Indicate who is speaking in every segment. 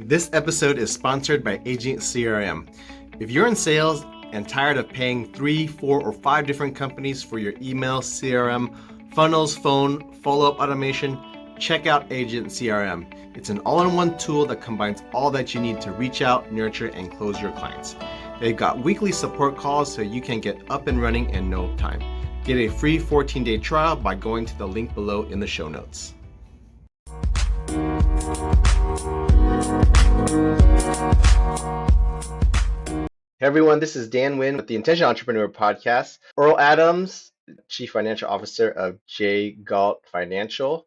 Speaker 1: This episode is sponsored by Agent CRM. If you're in sales and tired of paying 3, 4, or 5 different companies for your email, CRM, funnels, phone, follow-up automation, check out Agent CRM. It's an all-in-one tool that combines all that you need to reach out, nurture, and close your clients. They've got weekly support calls so you can get up and running in no time. Get a free 14-day trial by going to the link below in the show notes. Hey everyone, this is Dan Wynn with the Intentional Entrepreneur Podcast. Erle Adams, Chief Financial Officer of Galt Financial.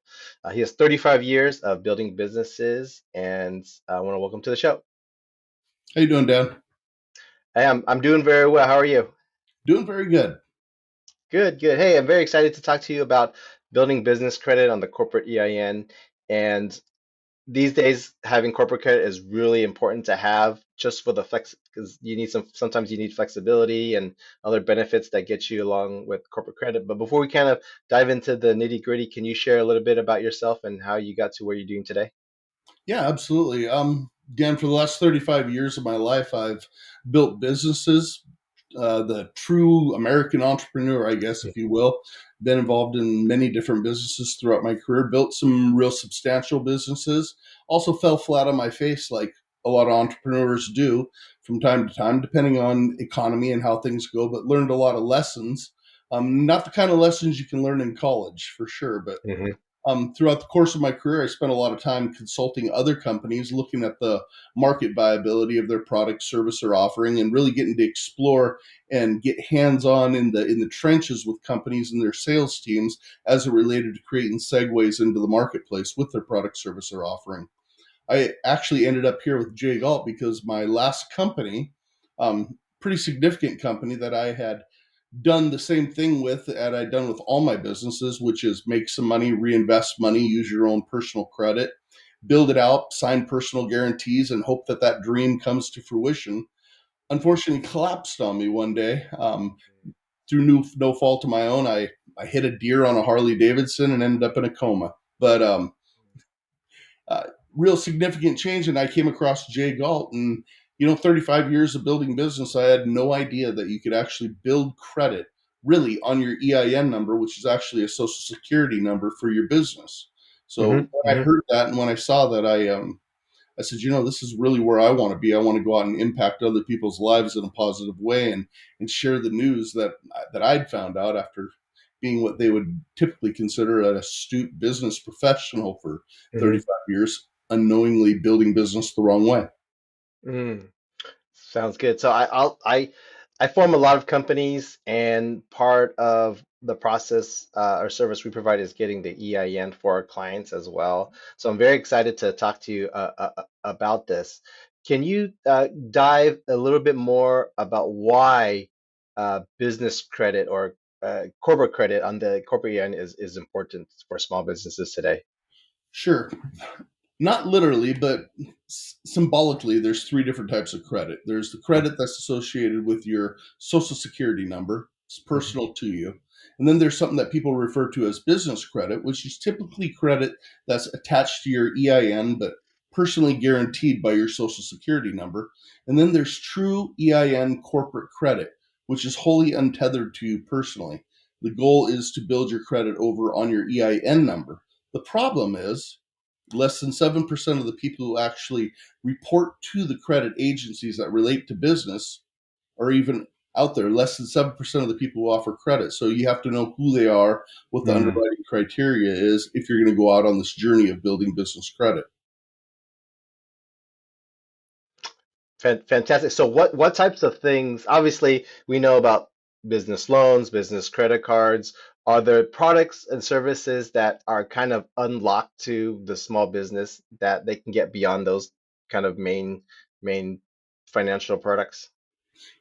Speaker 1: He has 35 years of building businesses, and I want to welcome to the show.
Speaker 2: How you doing, Dan?
Speaker 1: Hey, I'm doing very well. How are you?
Speaker 2: Doing very good.
Speaker 1: Good. Hey, I'm very excited to talk to you about building business credit on the corporate EIN. And these days, having corporate credit is really important to have just for the flex, because sometimes you need flexibility and other benefits that get you along with corporate credit. But before we kind of dive into the nitty gritty, can you share a little bit about yourself and how you got to where you're doing today?
Speaker 2: Yeah, absolutely. Dan, for the last 35 years of my life, I've built businesses, the true American entrepreneur, I guess, if you will. Been involved in many different businesses throughout my career, built some real substantial businesses, also fell flat on my face like a lot of entrepreneurs do from time to time, depending on economy and how things go, but learned a lot of lessons. Not the kind of lessons you can learn in college, for sure, but
Speaker 1: Mm-hmm.
Speaker 2: throughout the course of my career, I spent a lot of time consulting other companies, looking at the market viability of their product, service, or offering, and really getting to explore and get hands-on in the trenches with companies and their sales teams as it related to creating segues into the marketplace with their product, service, or offering. I actually ended up here with J Galt because my last company, pretty significant company that I had done the same thing with that I'd done with all my businesses, which is make some money, reinvest money, use your own personal credit, build it out, sign personal guarantees, and hope that that dream comes to fruition. Unfortunately, collapsed on me one day through no fault of my own. I hit a deer on a Harley Davidson and ended up in a coma. But uh, real significant change, and I came across Jay Galt, and 35 years of building business, I had no idea that you could actually build credit really on your EIN number, which is actually a social security number for your business. So when I
Speaker 1: Mm-hmm.
Speaker 2: heard that and when I saw that, I said, this is really where I want to be. I want to go out and impact other people's lives in a positive way, and share the news that I'd found out after being what they would typically consider an astute business professional for
Speaker 1: Mm-hmm.
Speaker 2: 35 years, unknowingly building business the wrong way.
Speaker 1: Mm. Sounds good. So I form a lot of companies, and part of the process or service we provide is getting the EIN for our clients as well. So I'm very excited to talk to you about this. Can you dive a little bit more about why business credit or corporate credit on the corporate EIN is important for small businesses today?
Speaker 2: Sure. Not literally, but symbolically, there's three different types of credit. There's the credit that's associated with your social security number, it's
Speaker 1: Mhm.
Speaker 2: personal to you. And then there's something that people refer to as business credit, which is typically credit that's attached to your EIN, but personally guaranteed by your social security number. And then there's true EIN corporate credit, which is wholly untethered to you personally. The goal is to build your credit over on your EIN number. The problem is less than 7% of the people who actually report to the credit agencies that relate to business are even out there. Less than 7% of the people who offer credit. So you have to know who they are, what the
Speaker 1: Mm.
Speaker 2: underwriting criteria is if you're going to go out on this journey of building business credit.
Speaker 1: Fantastic. So what types of things, obviously we know about business loans, business credit cards. Are there products and services that are kind of unlocked to the small business that they can get beyond those kind of main financial products?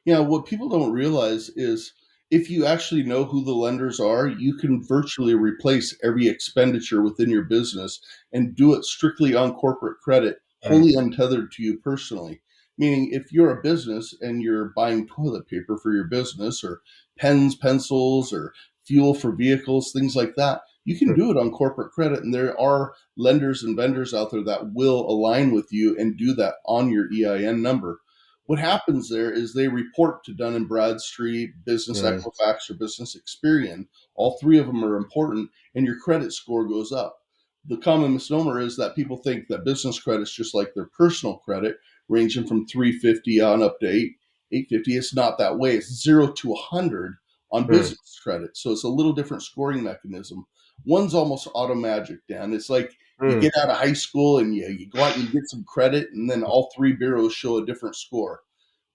Speaker 2: Yeah, what people don't realize is if you actually know who the lenders are, you can virtually replace every expenditure within your business and do it strictly on corporate credit,
Speaker 1: Mm.
Speaker 2: wholly untethered to you personally. Meaning, if you're a business and you're buying toilet paper for your business, or pens, pencils, or fuel for vehicles, things like that, You can do it on corporate credit, and there are lenders and vendors out there that will align with you and do that on your EIN number. What happens there is they report to Dun and Bradstreet, Business
Speaker 1: Mm,
Speaker 2: Equifax, or Business Experian. All three of them are important, and your credit score goes up. The common misnomer is that people think that business credit is just like their personal credit, ranging from 350 on up to 850. It's not that way. It's 0 to 100 on
Speaker 1: mm,
Speaker 2: business credit, so it's a little different scoring mechanism. One's almost auto magic, Dan. It's like you
Speaker 1: mm,
Speaker 2: get out of high school and you go out and you get some credit, and then all three bureaus show a different score.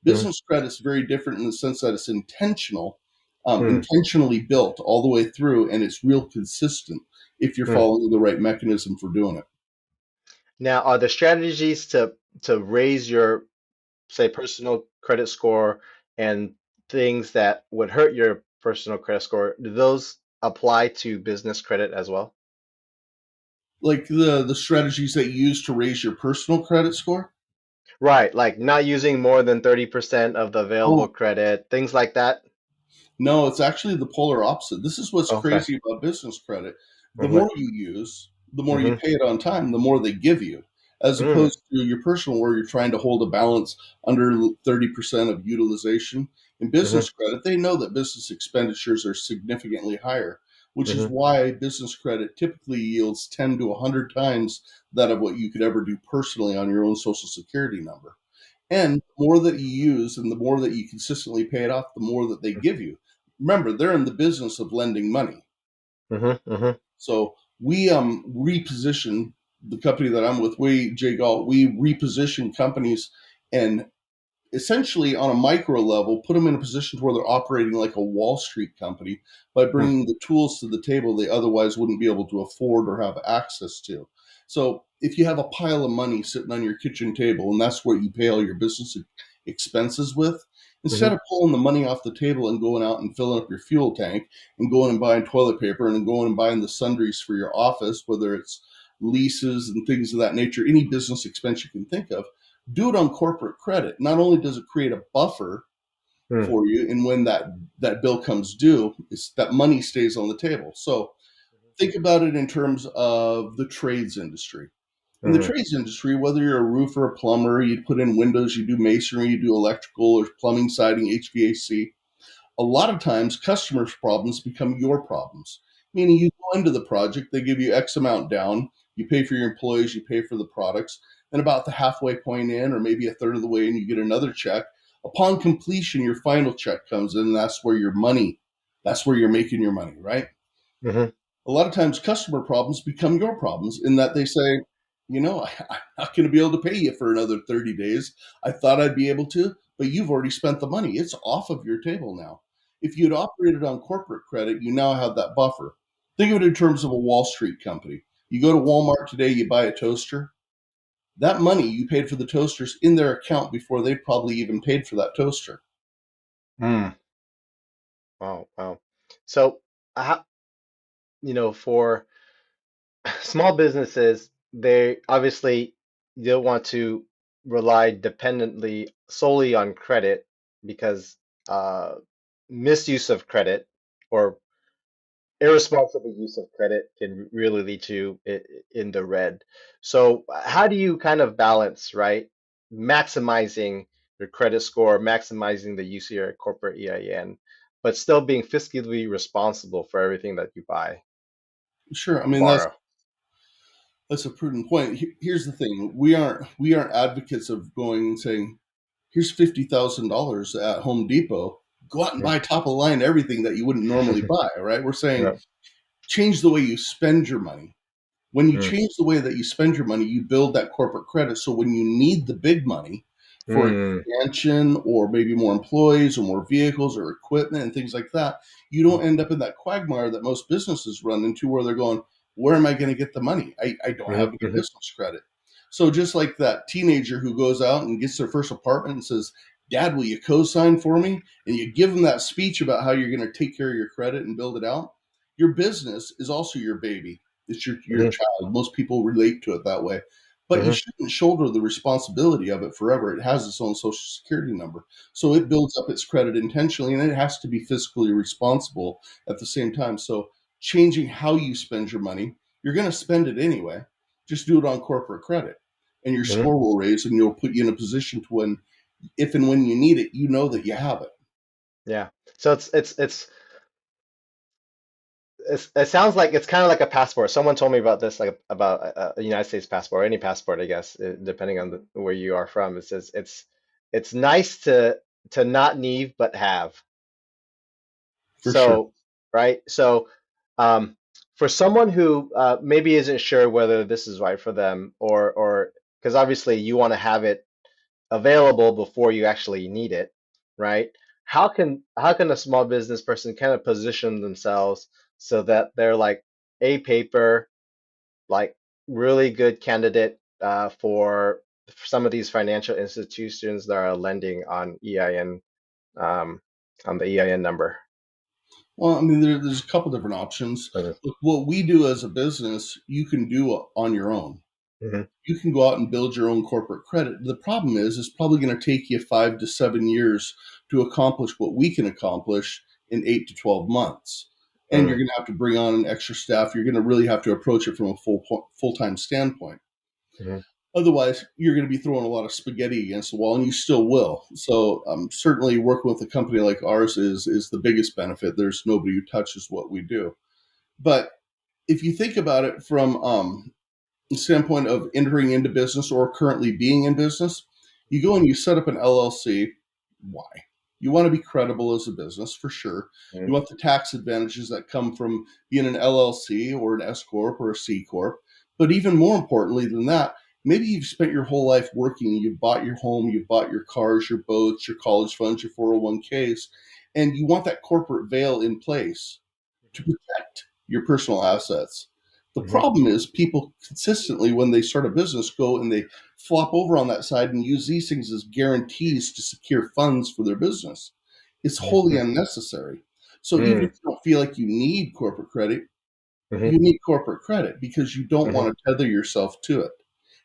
Speaker 1: mm,
Speaker 2: Business credit is very different in the sense that it's intentional,
Speaker 1: mm,
Speaker 2: intentionally built all the way through, and it's real consistent if you're
Speaker 1: mm.
Speaker 2: following the right mechanism for doing it.
Speaker 1: Now, are the strategies to raise your, say, personal credit score and things that would hurt your personal credit score, do those apply to business credit as well?
Speaker 2: Like the strategies that you use to raise your personal credit score.
Speaker 1: Right, like not using more than 30% of the available
Speaker 2: Oh,
Speaker 1: credit, things like that.
Speaker 2: no, it's actually the polar opposite. This is what's
Speaker 1: Okay.
Speaker 2: crazy about business credit. The
Speaker 1: Mm-hmm.
Speaker 2: more you use, the more you
Speaker 1: Mm-hmm.
Speaker 2: pay it on time, the more they give you, as
Speaker 1: Mm,
Speaker 2: opposed to your personal, where you're trying to hold a balance under 30% of utilization. In
Speaker 1: mm-hmm.
Speaker 2: business credit, they know that business expenditures are significantly higher, which is
Speaker 1: Mm-hmm.
Speaker 2: why business credit typically yields 10 to 100 times that of what you could ever do personally on your own social security number. And the more that you use and the more that you consistently pay it off, the more that they give you. Remember, they're in the business of lending money.
Speaker 1: Mm-hmm. Mm-hmm.
Speaker 2: So we reposition the company that I'm with, we J Galt, we reposition companies and essentially on a micro level put them in a position to where they're operating like a Wall Street company by bringing the tools to the table they otherwise wouldn't be able to afford or have access to. So if you have a pile of money sitting on your kitchen table and that's where you pay all your business expenses with, instead
Speaker 1: Mm-hmm.
Speaker 2: of pulling the money off the table and going out and filling up your fuel tank and going and buying toilet paper and then going and buying the sundries for your office, whether it's leases and things of that nature, any business expense you can think of, do it on corporate credit. Not only does it create a buffer
Speaker 1: Mm-hmm.
Speaker 2: for you, and when that bill comes due, it's, that money stays on the table. So think about it in terms of the trades industry. In the
Speaker 1: Mm-hmm.
Speaker 2: trades industry, whether you're a roofer, a plumber, you put in windows, you do masonry, you do electrical or plumbing, siding, HVAC, a lot of times customers' problems become your problems. Meaning you go into the project, they give you X amount down, you pay for your employees, you pay for the products, and about the halfway point in, or maybe a third of the way in, you get another check. Upon completion, your final check comes in, and that's where you're making your money, right?
Speaker 1: Mm-hmm.
Speaker 2: A lot of times customer problems become your problems in that they say, I'm not going to be able to pay you for another 30 days. I thought I'd be able to, but you've already spent the money. It's off of your table now. If you'd operated on corporate credit, you now have that buffer. Think of it in terms of a Wall Street company. You go to Walmart today, you buy a toaster. That money you paid for the toasters in their account before they probably even paid for that toaster.
Speaker 1: Mm. Wow, wow. So, how, for small businesses, they obviously don't want to rely dependently solely on credit because uh, misuse of credit or irresponsible use of credit can really lead to in the red. So, how do you kind of balance, right? Maximizing your credit score, maximizing the use of your corporate EIN, but still being fiscally responsible for everything that you buy
Speaker 2: Sure, I
Speaker 1: or
Speaker 2: mean that's
Speaker 1: borrow.
Speaker 2: that's a prudent point. Here's the thing: we aren't advocates of going and saying, "Here's $50,000 at Home Depot. Go out and buy top of the line everything that you wouldn't normally buy." Right? We're saying
Speaker 1: Yeah.
Speaker 2: change the way you spend your money. When you
Speaker 1: Mm,
Speaker 2: change the way that you spend your money, you build that corporate credit. So when you need the big money for
Speaker 1: mm,
Speaker 2: expansion or maybe more employees or more vehicles or equipment and things like that, you don't end up in that quagmire that most businesses run into where they're going, where am I going to get the money? I don't have
Speaker 1: mhm,
Speaker 2: any
Speaker 1: mhm,
Speaker 2: business credit. So just like that teenager who goes out and gets their first apartment and says, Dad, will you co-sign for me? And you give them that speech about how you're going to take care of your credit and build it out. Your business is also your baby. It's your
Speaker 1: mhm,
Speaker 2: child. Most people relate to it that way. But you
Speaker 1: mhm,
Speaker 2: shouldn't shoulder the responsibility of it forever. It has its own social security number. So it builds up its credit intentionally and it has to be fiscally responsible at the same time. So changing how you spend your money. You're going to spend it anyway. Just do it on corporate credit, and your
Speaker 3: Hmm.
Speaker 2: score will raise, and you'll put you in a position to when, if and when you need it, you know that you have it.
Speaker 3: Yeah. So it sounds like it's kind of like a passport. Someone told me about this, like about a United States passport, or any passport, I guess, depending on where you are from. It says it's nice to not need but have.
Speaker 2: For sure.
Speaker 3: So, right? So, um, for someone who maybe isn't sure whether this is right for them, or because obviously you want to have it available before you actually need it, right? How can a small business person kind of position themselves so that they're like a paper, like really good candidate for some of these financial institutions that are lending on EIN, um, on the EIN number?
Speaker 2: Well, I mean, there's a couple different options.
Speaker 3: Mhm.
Speaker 2: Look, what we do as a business, you can do on your own.
Speaker 3: Mhm.
Speaker 2: You can go out and build your own corporate credit. The problem is, it's probably going to take you 5 to 7 years to accomplish what we can accomplish in 8 to 12 months. And you're
Speaker 3: Mhm.
Speaker 2: going to have to bring on an extra staff. You're going to really have to approach it from a full time standpoint.
Speaker 3: Mhm.
Speaker 2: Otherwise, you're going to be throwing a lot of spaghetti against the wall, and you still will. So, certainly, working with a company like ours is the biggest benefit. There's nobody who touches what we do. But if you think about it from standpoint of entering into business or currently being in business, you go and you set up an LLC. Why? You want to be credible as a business for sure. You
Speaker 3: Mhm.
Speaker 2: want the tax advantages that come from being an LLC or an S corp or a C corp. But even more importantly than that, maybe you've spent your whole life working. You've bought your home, you've bought your cars, your boats, your college funds, your 401ks, and you want that corporate veil in place to protect your personal assets. The
Speaker 3: Mhm.
Speaker 2: problem is people consistently, when they start a business, go and they flop over on that side and use these things as guarantees to secure funds for their business. It's wholly
Speaker 3: Mhm.
Speaker 2: unnecessary. So even if
Speaker 3: Mhm.
Speaker 2: you don't feel like you need corporate credit,
Speaker 3: Mhm.
Speaker 2: you need corporate credit because you don't
Speaker 3: Mhm.
Speaker 2: want to tether yourself to it.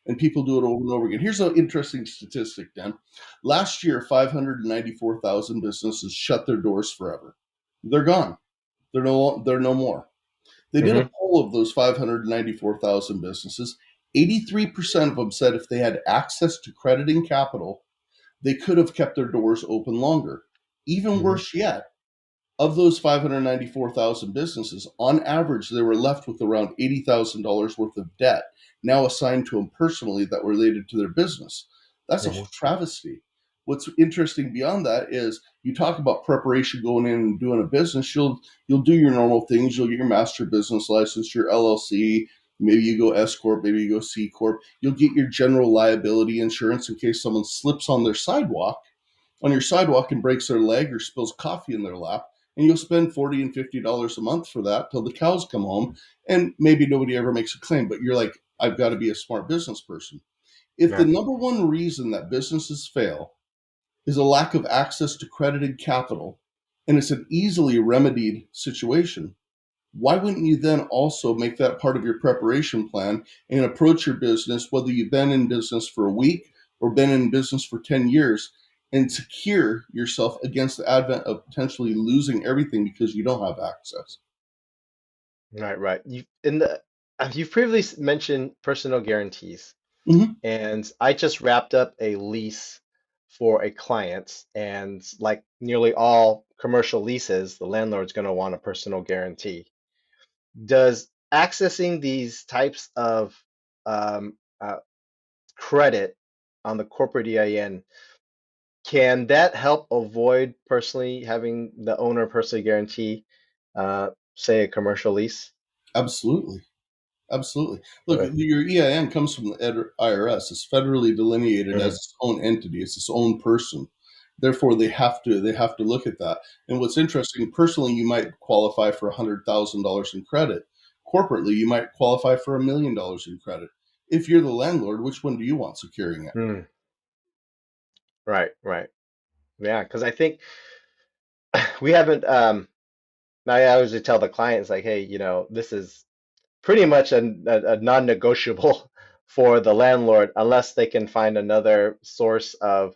Speaker 2: And people do it over and over again. Here's an interesting statistic, Dan. Last year, 594,000 businesses shut their doors forever. They're gone. They're no more. They did a
Speaker 3: Mhm.
Speaker 2: poll of those 594,000 businesses. 83% of them said if they had access to credit and capital, they could have kept their doors open longer. Even
Speaker 3: Mhm.
Speaker 2: worse yet, of those 594,000 businesses, on average, they were left with around $80,000 worth of debt, now assigned to them personally that were related to their business. That's a
Speaker 3: Mhm.
Speaker 2: travesty. What's interesting beyond that is you talk about preparation going in and doing a business. You'll do your normal things. You'll get your master business license, your LLC. Maybe you go S corp. Maybe you go C corp. You'll get your general liability insurance in case someone slips on your sidewalk and breaks their leg or spills coffee in their lap, and you'll spend $40 and $50 a month for that till the cows come home, and maybe nobody ever makes a claim. But you're like, I've got to be a smart business person. If the
Speaker 3: Yeah.
Speaker 2: number one reason that businesses fail is a lack of access to credit and capital, and it's an easily remedied situation, why wouldn't you then also make that part of your preparation plan and approach your business, whether you've been in business for a week or been in business for 10 years, and secure yourself against the advent of potentially losing everything because you don't have access?
Speaker 3: Right. Right. You've previously mentioned personal guarantees,
Speaker 2: Hmm.
Speaker 3: and I just wrapped up a lease for a client, and like nearly all commercial leases, the landlord's going to want a personal guarantee. Does accessing these types of um, uh, credit on the corporate EIN, can that help avoid personally having the owner personally guarantee, say, a commercial lease?
Speaker 2: Absolutely. Absolutely. Look,
Speaker 3: Okay.
Speaker 2: your EIN comes from the IRS. It's federally delineated as
Speaker 3: Mhm.
Speaker 2: its own entity. It's its own person. Therefore, they have to look at that. And what's interesting, personally, you might qualify for $100,000 in credit. Corporately, you might qualify for $1 million in credit. If you're the landlord, which one do you want securing it?
Speaker 3: Mm. Right, right. Yeah, because I think we haven't. I always tell the clients like, hey, this is pretty much a non-negotiable for the landlord unless they can find another source of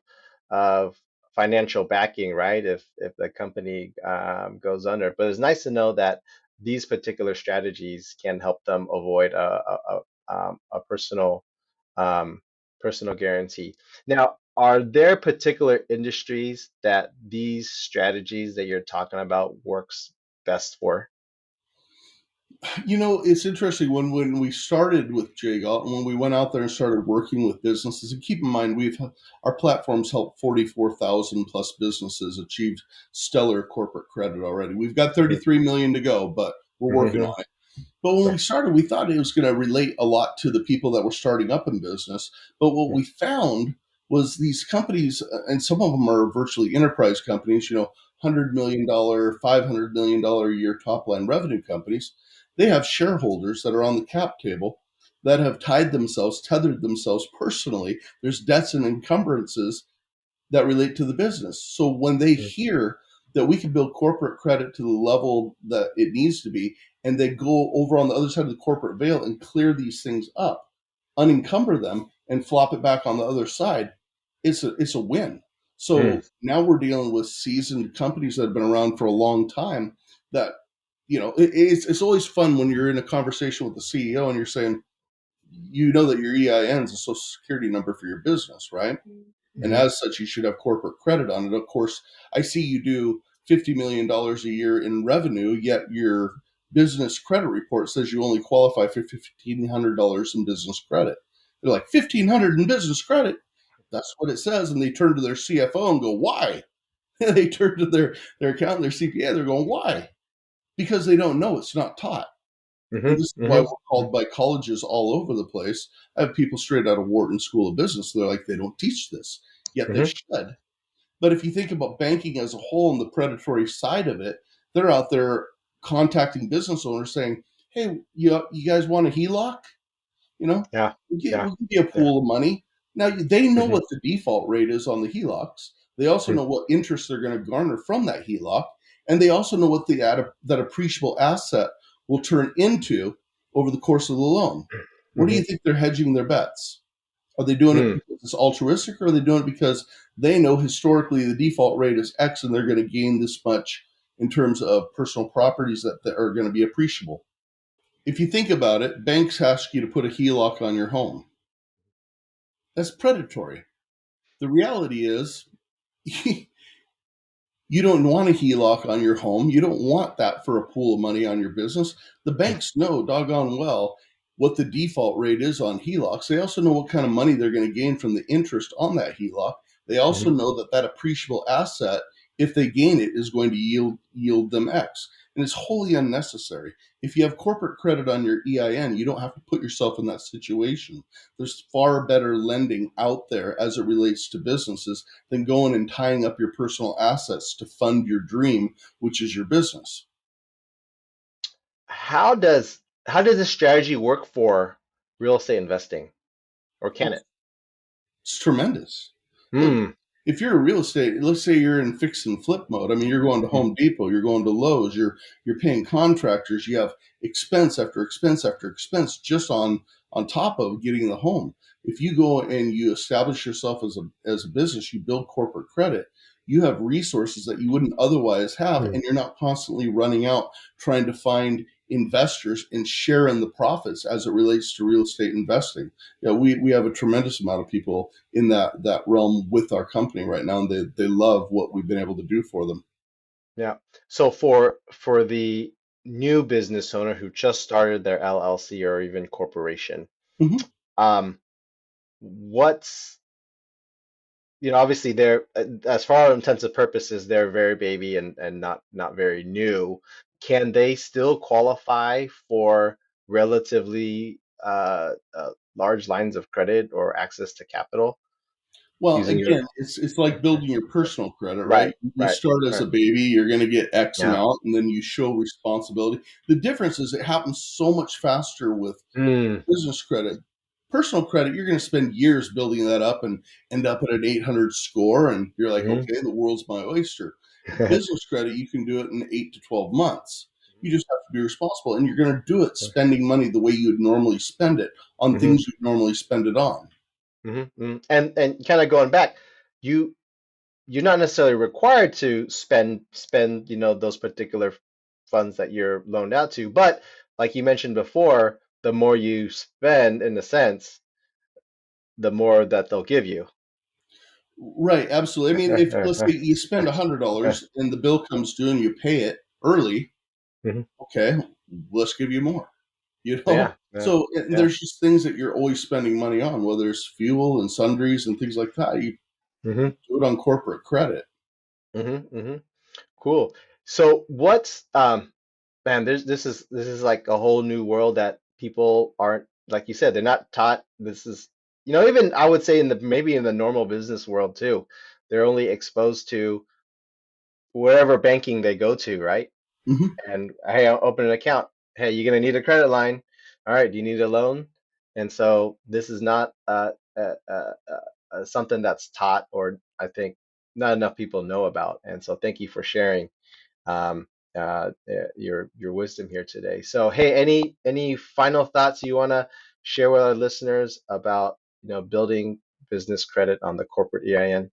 Speaker 3: financial backing, right? If the company goes under. But it's nice to know that these particular strategies can help them avoid a um, personal guarantee. Now, are there particular industries that these strategies that you're talking about works best for?
Speaker 2: It's interesting when we started with JGalt and when we went out there and started working with businesses. And keep in mind, our platforms helped 44,000 plus businesses achieve stellar corporate credit already. We've got 33 million to go, but we're working
Speaker 3: Mm-hmm.
Speaker 2: on it. But when we started, we thought it was going to relate a lot to the people that were starting up in business. But what we found was these companies, and some of them are virtually enterprise companies, $100 million, $500 million a year top line revenue companies. They have shareholders that are on the cap table that have tethered themselves personally. There's debts and encumbrances that relate to the business. So when they hear that we can build corporate credit to the level that it needs to be, and they go over on the other side of the corporate veil and clear these things up, unencumber them, and flop it back on the other side, it's a win.
Speaker 3: Mm-hmm.
Speaker 2: So now we're dealing with seasoned companies that have been around for a long time. That it's always fun when you're in a conversation with the CEO and you're saying, that your EIN is a social security number for your business, right? And
Speaker 3: Mm-hmm.
Speaker 2: as such, you should have corporate credit on it. Of course, I see you do $50 million a year in revenue, yet your business credit report says you only qualify for $1,500 in business credit. They're like, 1,500 in business credit? That's what it says. And they turn to their CFO and go, why? They turn to their accountant, their CPA, they're going, why? Because they don't know, it's not taught. And this is
Speaker 3: Mm-hmm.
Speaker 2: why we're
Speaker 3: Mm-hmm.
Speaker 2: called by colleges all over the place. I have people straight out of Wharton School of Business. They're like, they don't teach this, yet they
Speaker 3: Mm-hmm.
Speaker 2: should. But if you think about banking as a whole and the predatory side of it, they're out there contacting business owners saying, hey, you guys want a HELOC? You know,
Speaker 3: Yeah. Yeah.
Speaker 2: we'll give you a
Speaker 3: Yeah.
Speaker 2: pool of money. Now they know
Speaker 3: Mm-hmm.
Speaker 2: what the default rate is on the HELOCs. They also know what interest they're going to garner from that HELOC, and they also know what that appreciable asset will turn into over the course of the loan. What do
Speaker 3: Mm-hmm.
Speaker 2: you think they're hedging their bets? Are they doing it
Speaker 3: Mm-hmm.
Speaker 2: because it's altruistic, or are they doing it because they know historically the default rate is X and they're going to gain this much in terms of personal properties that are going to be appreciable? If you think about it, banks ask you to put a HELOC on your home. That's predatory. The reality is, you don't want a HELOC on your home. You don't want that for a pool of money on your business. The banks know doggone well what the default rate is on HELOCs. They also know what kind of money they're going to gain from the interest on that HELOC. They also
Speaker 3: Mm-hmm.
Speaker 2: know that appreciable asset, if they gain it, is going to yield them X. And it's wholly unnecessary. If you have corporate credit on your EIN, you don't have to put yourself in that situation. There's far better lending out there as it relates to businesses than going and tying up your personal assets to fund your dream, which is your business.
Speaker 3: How does this strategy work for real estate investing, or can it?
Speaker 2: It's tremendous. Look,
Speaker 3: Hmm.
Speaker 2: if you're a real estate, let's say you're in fix and flip mode. I mean, you're going to Home Depot, you're going to Lowe's, you're paying contractors, you have expense after expense after expense just on top of getting the home. If you go and you establish yourself as a business, you build corporate credit, you have resources that you wouldn't otherwise have,
Speaker 3: Hmm.
Speaker 2: and you're not constantly running out trying to find investors and share in the profits as it relates to real estate investing. We have a tremendous amount of people in that realm with our company right now, and they love what we've been able to do for them.
Speaker 3: Yeah. So for the new business owner who just started their LLC or even corporation,
Speaker 2: Mhm.
Speaker 3: um, what's obviously they're as far intents and purposes they're very baby and not very new. Can they still qualify for relatively large lines of credit or access to capital
Speaker 2: Well,
Speaker 3: using your
Speaker 2: again, it's like building your personal credit, right?
Speaker 3: right,
Speaker 2: You
Speaker 3: right,
Speaker 2: start as
Speaker 3: right.
Speaker 2: a baby, you're going to get X
Speaker 3: Yeah.
Speaker 2: amount, and then you show responsibility. The difference is it happens so much faster with
Speaker 3: Mm,
Speaker 2: business credit. Personal credit, you're going to spend years building that up and end up at an 800 score, and you're like,
Speaker 3: mhm.
Speaker 2: okay, the world's my oyster. Business credit, you can do it in 8 to 12 months. You just have to be responsible, and you're going to do it spending money the way you would normally spend it on
Speaker 3: Mhm,
Speaker 2: things you'd normally spend it on.
Speaker 3: mhm, mhm. And kind of going back, you you're not necessarily required to spend those particular funds that you're loaned out to. But like you mentioned before, the more you spend, in a sense, the more that they'll give you.
Speaker 2: Right, absolutely. I mean, if let's say you spend $100 and the bill comes due and you pay it early,
Speaker 3: Mhm.
Speaker 2: okay, let's give you more. You know,
Speaker 3: Yeah, yeah,
Speaker 2: so and
Speaker 3: yeah.
Speaker 2: there's just things that you're always spending money on, whether it's fuel and sundries and things like that. You
Speaker 3: hmm
Speaker 2: do it on corporate credit.
Speaker 3: hmm hmm Cool. So what's man, this is like a whole new world that people aren't, like you said, they're not taught. This is, even I would say in the maybe in the normal business world too, they're only exposed to wherever banking they go to, right?
Speaker 2: Hmm.
Speaker 3: And hey, I'll open an account. Hey, you're gonna need a credit line. All right, do you need a loan? And so this is not something that's taught, or I think not enough people know about. And so thank you for sharing um, your wisdom here today. So hey, any final thoughts you want to share with our listeners about building business credit on the corporate EIN?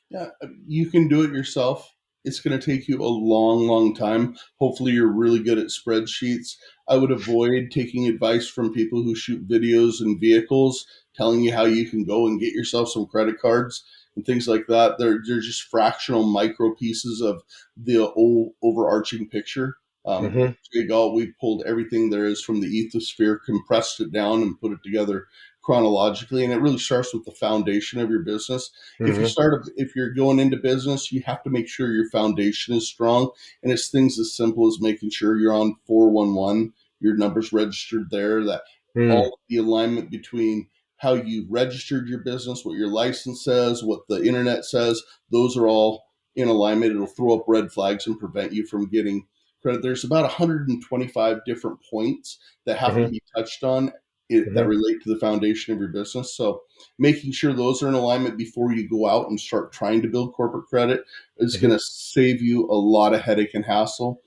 Speaker 2: Yeah, you can do it yourself. It's going to take you a long, long time. Hopefully, you're really good at spreadsheets. I would avoid taking advice from people who shoot videos in vehicles telling you how you can go and get yourself some credit cards and things like that. They're just fractional micro pieces of the whole overarching picture.
Speaker 3: Mm-hmm,
Speaker 2: Jay Galt, we pulled everything there is from the ethosphere, compressed it down, and put it together chronologically. And it really starts with the foundation of your business.
Speaker 3: mm-hmm,
Speaker 2: If you're going into business, you have to make sure your foundation is strong, and it's things as simple as making sure you're on 411, your number's registered there, that all
Speaker 3: mm,
Speaker 2: of the alignment between how you registered your business, what your license says, what the internet says, those are all in alignment. It'll throw up red flags and prevent you from getting credit. There's about 125 different points that have to
Speaker 3: mm-hmm,
Speaker 2: be touched on that
Speaker 3: mm-hmm,
Speaker 2: relate to the foundation of your business. So making sure those are in alignment before you go out and start trying to build corporate credit is going
Speaker 3: mm-hmm,
Speaker 2: to save you a lot of headache and hassle.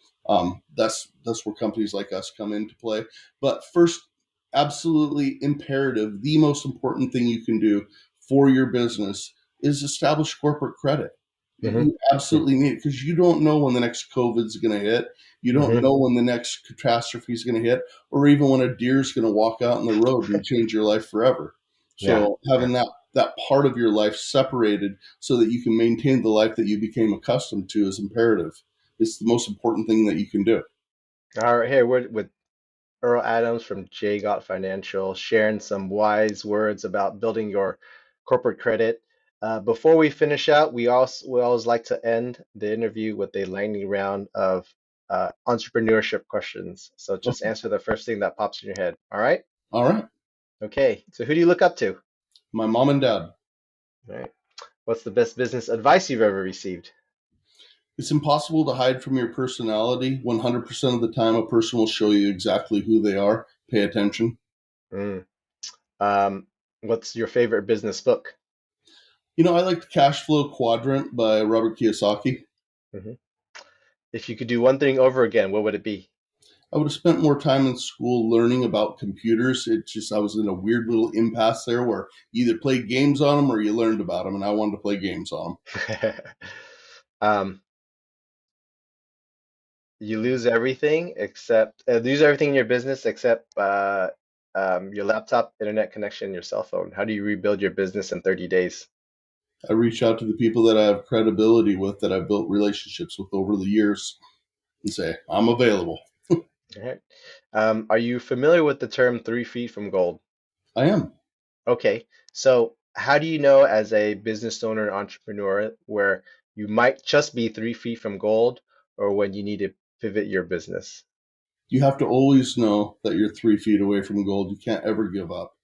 Speaker 2: That's where companies like us come into play. But first, absolutely imperative, the most important thing you can do for your business is establish corporate credit.
Speaker 3: mm-hmm,
Speaker 2: You absolutely need it because you don't know when the next COVID is going to hit. You don't
Speaker 3: mm-hmm,
Speaker 2: know when the next catastrophe is going to hit, or even when a deer is going to walk out in the road and change your life forever.
Speaker 3: yeah,
Speaker 2: So
Speaker 3: yeah.
Speaker 2: having that part of your life separated so that you can maintain the life that you became accustomed to is imperative. It's the most important thing that you can do.
Speaker 3: All right, here we're with Erle Adams from Galt Financial, sharing some wise words about building your corporate credit. Before we finish out, we always like to end the interview with a lightning round of entrepreneurship questions. So just
Speaker 2: Okay.
Speaker 3: answer the first thing that pops in your head. All right?
Speaker 2: All right.
Speaker 3: Okay. So who do you look up to?
Speaker 2: My mom and dad.
Speaker 3: All right. What's the best business advice you've ever received?
Speaker 2: It's impossible to hide from your personality. 100% of the time, a person will show you exactly who they are. Pay attention.
Speaker 3: Mm. Um, what's your favorite business book?
Speaker 2: I like the Cash Flow Quadrant by Robert Kiyosaki.
Speaker 3: Mhm. If you could do one thing over again, what would it be?
Speaker 2: I would have spent more time in school learning about computers. I was in a weird little impasse there where you either played games on them or you learned about them, and I wanted to play games on them.
Speaker 3: um, you lose everything in your business except your laptop, internet connection, your cell phone. How do you rebuild your business in 30 days?
Speaker 2: I reach out to the people that I have credibility with, that I've built relationships with over the years, and say, I'm available.
Speaker 3: All right. Are you familiar with the term 3 feet from gold?
Speaker 2: I am.
Speaker 3: Okay. So how do you know as a business owner and entrepreneur where you might just be 3 feet from gold or when you need to pivot your business?
Speaker 2: You have to always know that you're 3 feet away from gold. You can't ever give up.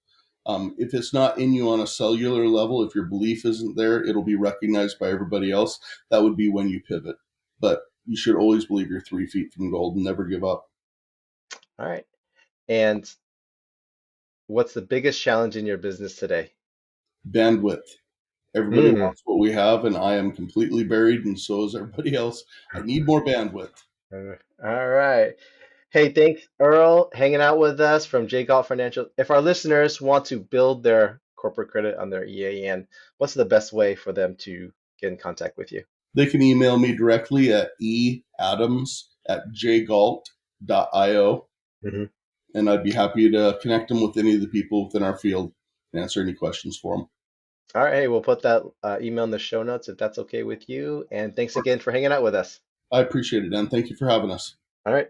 Speaker 2: If it's not in you on a cellular level, if your belief isn't there, it'll be recognized by everybody else. That would be when you pivot. But you should always believe you're 3 feet from gold and never give up.
Speaker 3: All right. And what's the biggest challenge in your business today?
Speaker 2: Bandwidth. Everybody
Speaker 3: Mm.
Speaker 2: wants what we have, and I am completely buried, and so is everybody else. I need more bandwidth.
Speaker 3: All right. Hey, thanks, Earl, hanging out with us from Galt Financial. If our listeners want to build their corporate credit on their EIN, what's the best way for them to get in contact with you?
Speaker 2: They can email me directly at eadams at jgalt.io.
Speaker 3: Hmm.
Speaker 2: And I'd be happy to connect them with any of the people within our field and answer any questions for them.
Speaker 3: All right, hey, we'll put that email in the show notes if that's okay with you. And thanks again for hanging out with us.
Speaker 2: I appreciate it, Dan. Thank you for having us.
Speaker 3: All right.